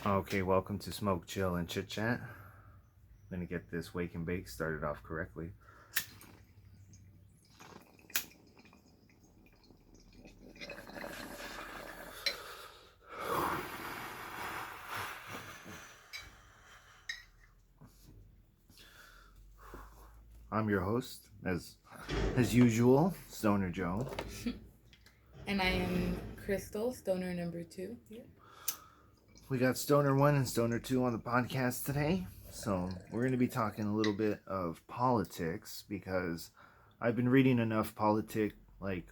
Okay, welcome to Smoke, Chill, and Chit Chat. I'm gonna get this wake and bake started off correctly. I'm your host, as usual, Stoner Joe. And I am Crystal, stoner number two. Yeah. We got Stoner 1 and Stoner 2 on the podcast today. So we're gonna be talking a little bit of politics because I've been reading enough like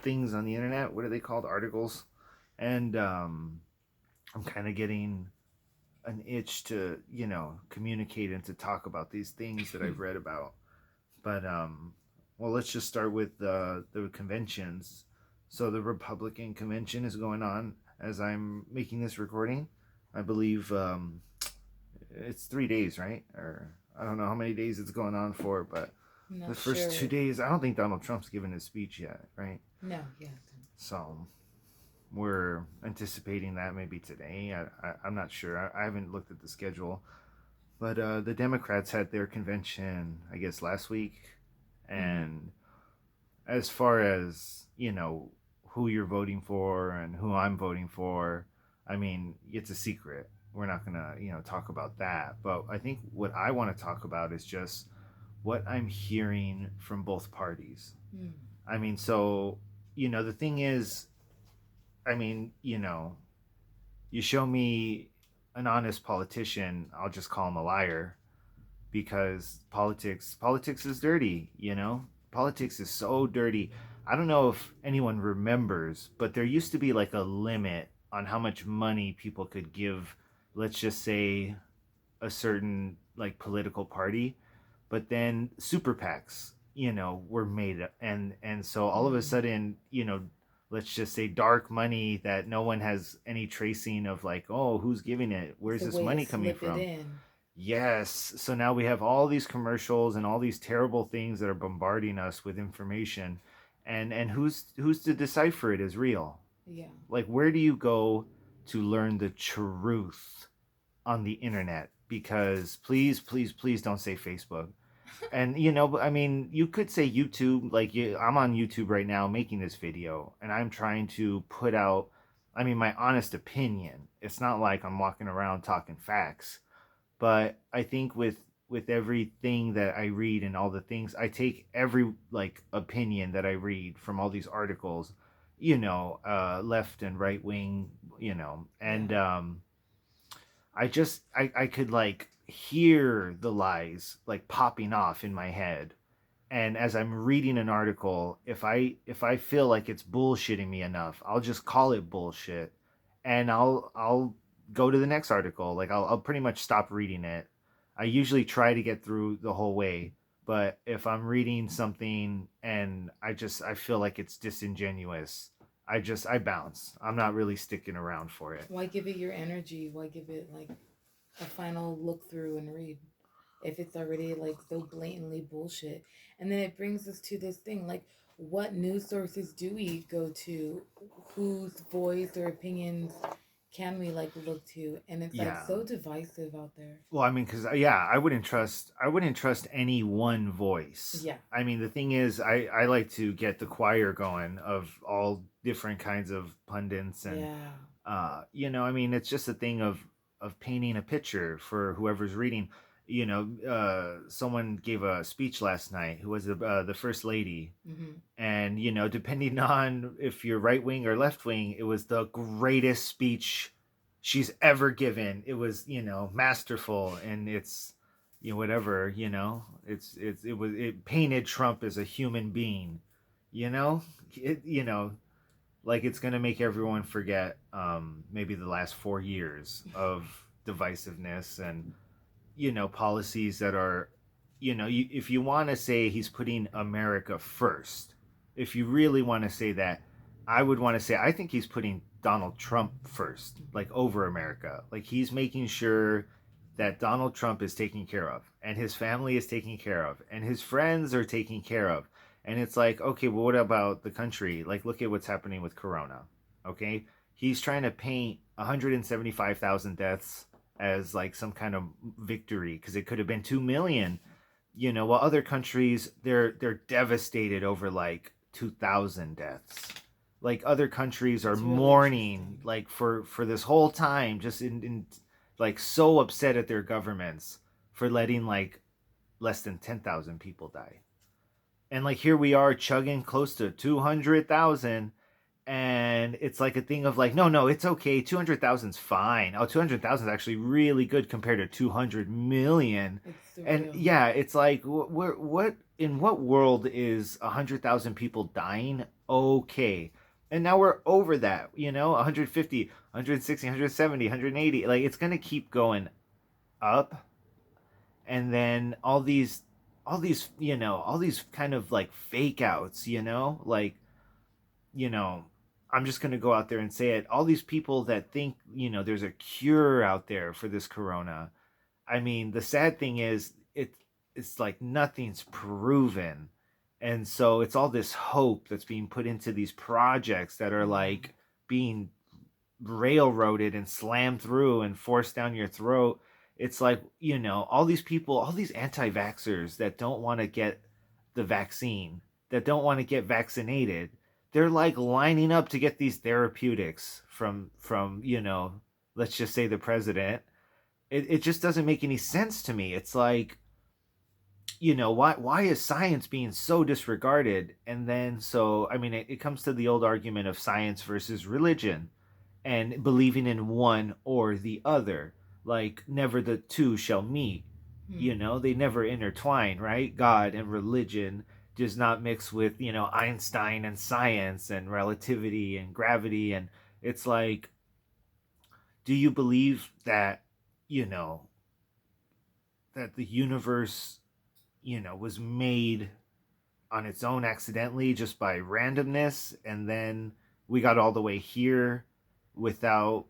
things on the internet. What are they called? Articles. And I'm kind of getting an itch to, communicate and to talk about these things that I've read about. But well, let's just start with the conventions. So the Republican convention is going on as I'm making this recording. I believe it's 3 days, right? Or I don't know how many days it's going on for, but I'm the not first sure. 2 days, I don't think Donald Trump's given his speech yet, right? No, yeah. So we're anticipating that maybe today. I'm not sure. I haven't looked at the schedule. But the Democrats had their convention, I guess, last week. Mm-hmm. And as far as, who you're voting for and who I'm voting for, I mean, it's a secret. We're not going to, talk about that. But I think what I want to talk about is just what I'm hearing from both parties. Mm. I mean, so, the thing is, you show me an honest politician, I'll just call him a liar because politics is dirty, Politics is so dirty. I don't know if anyone remembers, but there used to be like a limit on how much money people could give, let's just say a certain like political party, but then super PACs, were made, and so all of a Mm. sudden, let's just say dark money that no one has any tracing of, like, oh, who's giving it, It's where's a this way to money coming slip it from. in. Yes. So now we have all these commercials and all these terrible things that are bombarding us with information. And who's to decipher it as real? Yeah. Like, where do you go to learn the truth on the internet? Because please, please, please don't say Facebook. And I mean, you could say YouTube. Like, I'm on YouTube right now making this video, and I'm trying to put out, I mean, my honest opinion. It's not like I'm walking around talking facts, but I think with everything that I read and all the things, I take every like opinion that I read from all these articles, left and right wing, Yeah. and I could like hear the lies like popping off in my head. And as I'm reading an article, if I feel like it's bullshitting me enough, I'll just call it bullshit, and I'll go to the next article. Like, I'll pretty much stop reading it. I usually try to get through the whole way, but if I'm reading something and I feel like it's disingenuous, I bounce. I'm not really sticking around for it. Why give it your energy? Why give it like a final look through and read if it's already like so blatantly bullshit? And then it brings us to this thing like, what news sources do we go to? Whose voice or opinions can we like look to? And it's like Yeah. so divisive out there. Well, I mean, because yeah, I wouldn't trust any one voice. Yeah. I mean, the thing is, I like to get the choir going of all different kinds of pundits, and Yeah. I mean, it's just a thing of painting a picture for whoever's reading. Someone gave a speech last night who was the first lady, Mm-hmm. and depending on if you're right wing or left wing, it was the greatest speech she's ever given. It was, masterful, and it's, whatever, it painted Trump as a human being, you know it like, it's going to make everyone forget maybe the last 4 years of divisiveness and policies that are, if you want to say he's putting America first, if you really want to say that, I would want to say I think he's putting Donald Trump first, like, over America. Like, he's making sure that Donald Trump is taken care of, and his family is taken care of, and his friends are taken care of. And it's like, okay, well, what about the country? Like, look at what's happening with Corona. Okay, he's trying to paint 175,000 deaths as like some kind of victory, because it could have been 2 million, while other countries they're devastated over like 2,000 deaths. Like other countries are That's really mourning interesting. like for this whole time, just in like so upset at their governments for letting like less than 10,000 people die. And like here we are chugging close to 200,000, and it's like a thing of like, no, no, it's okay, 200,000's fine. Oh, 200,000 is actually really good compared to 200 million. It's And surreal. yeah, it's like what in what world is 100,000 people dying okay? And now we're over that, 150, 160, 170, 180. Like it's going to keep going up. And then all these kind of like fake outs, like, you know, I'm just going to go out there and say it. All these people that think, there's a cure out there for this corona. I mean, the sad thing is it's like nothing's proven. And so it's all this hope that's being put into these projects that are Yeah. like being railroaded and slammed through and forced down your throat. It's like, all these people, all these anti vaxxers that don't want to get the vaccine, that don't want to get vaccinated, they're like lining up to get these therapeutics from let's just say the president. It just doesn't make any sense to me. It's like, why is science being so disregarded? And then so I mean it comes to the old argument of science versus religion, and believing in one or the other. Like never the two shall meet. Hmm. They never intertwine, right? God and religion does not mix with, Einstein and science and relativity and gravity. And it's like, do you believe that, you know, that the universe, was made on its own accidentally just by randomness, and then we got all the way here without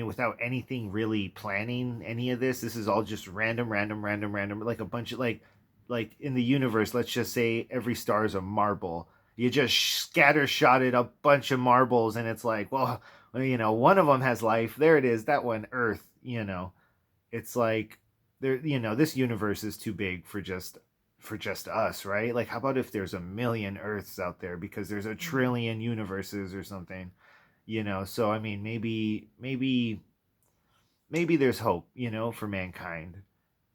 without anything really planning any of this. This is all just random, random, random, random, like a bunch of like in the universe, let's just say every star is a marble. You just scatter shotted a bunch of marbles, and it's like, well, one of them has life. There it is. That one, Earth. It's like there. This universe is too big for just us, right? Like, how about if there's a million Earths out there because there's a Hmm. trillion universes or something? So I mean, maybe there's hope, for mankind.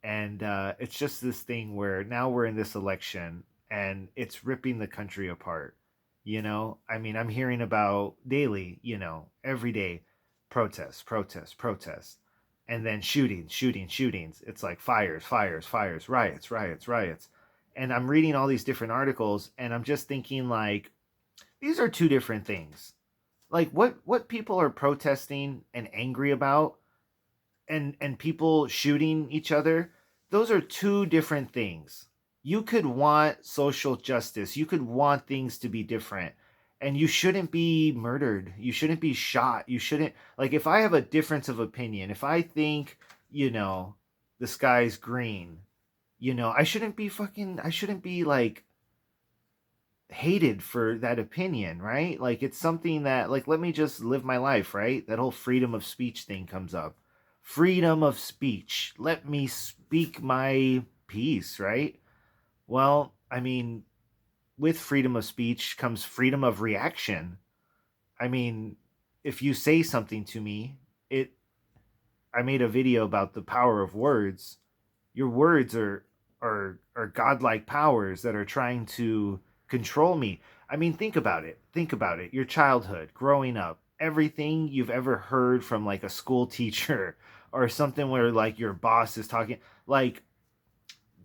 And it's just this thing where now we're in this election and it's ripping the country apart. I mean, I'm hearing about daily, every day, protests, protests, protests, and then shootings, shootings, shootings. It's like fires, fires, fires, riots, riots, riots. And I'm reading all these different articles, and I'm just thinking like, these are two different things. Like what people are protesting and angry about, and people shooting each other, those are two different things. You could want social justice, you could want things to be different, and you shouldn't be murdered, you shouldn't be shot, you shouldn't, like, if I have a difference of opinion, if I think, you know the sky's green, I shouldn't be like hated for that opinion, right? Like it's something that, like, let me just live my life, right? That whole freedom of speech thing comes up. Freedom of speech. Let me speak my piece, right? Well, I mean, with freedom of speech comes freedom of reaction. I mean, if you say something to me, it I made a video about the power of words. Your words are godlike powers that are trying to control me. I mean, think about it. Think about it. Your childhood, growing up, everything you've ever heard from like a school teacher or something where like your boss is talking, like,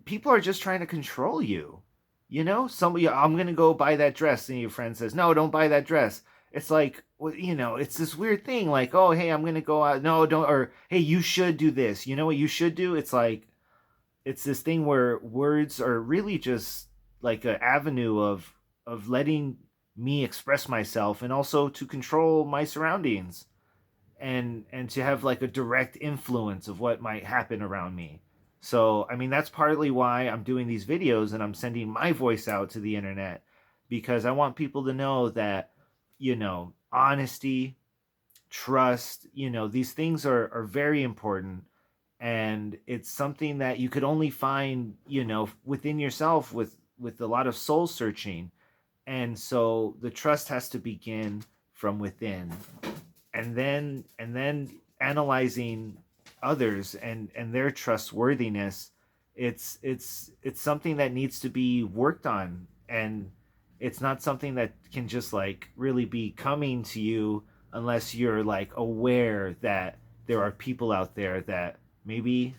people are just trying to control you. Somebody, I'm gonna go buy that dress, and your friend says, "No, don't buy that dress." It's like, well, it's this weird thing. Like, oh, hey, I'm gonna go out. No, don't. Or hey, you should do this. You know what you should do? It's like, it's this thing where words are really just like an avenue of letting me express myself, and also to control my surroundings, and to have like a direct influence of what might happen around me. So I mean, that's partly why I'm doing these videos and I'm sending my voice out to the internet, because I want people to know that, honesty, trust, these things are very important. And it's something that you could only find, within yourself, with a lot of soul searching. And so the trust has to begin from within, and then analyzing others and their trustworthiness. It's something that needs to be worked on, and it's not something that can just like really be coming to you unless you're like aware that there are people out there that maybe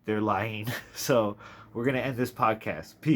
they're lying. So we're gonna end this podcast. Peace.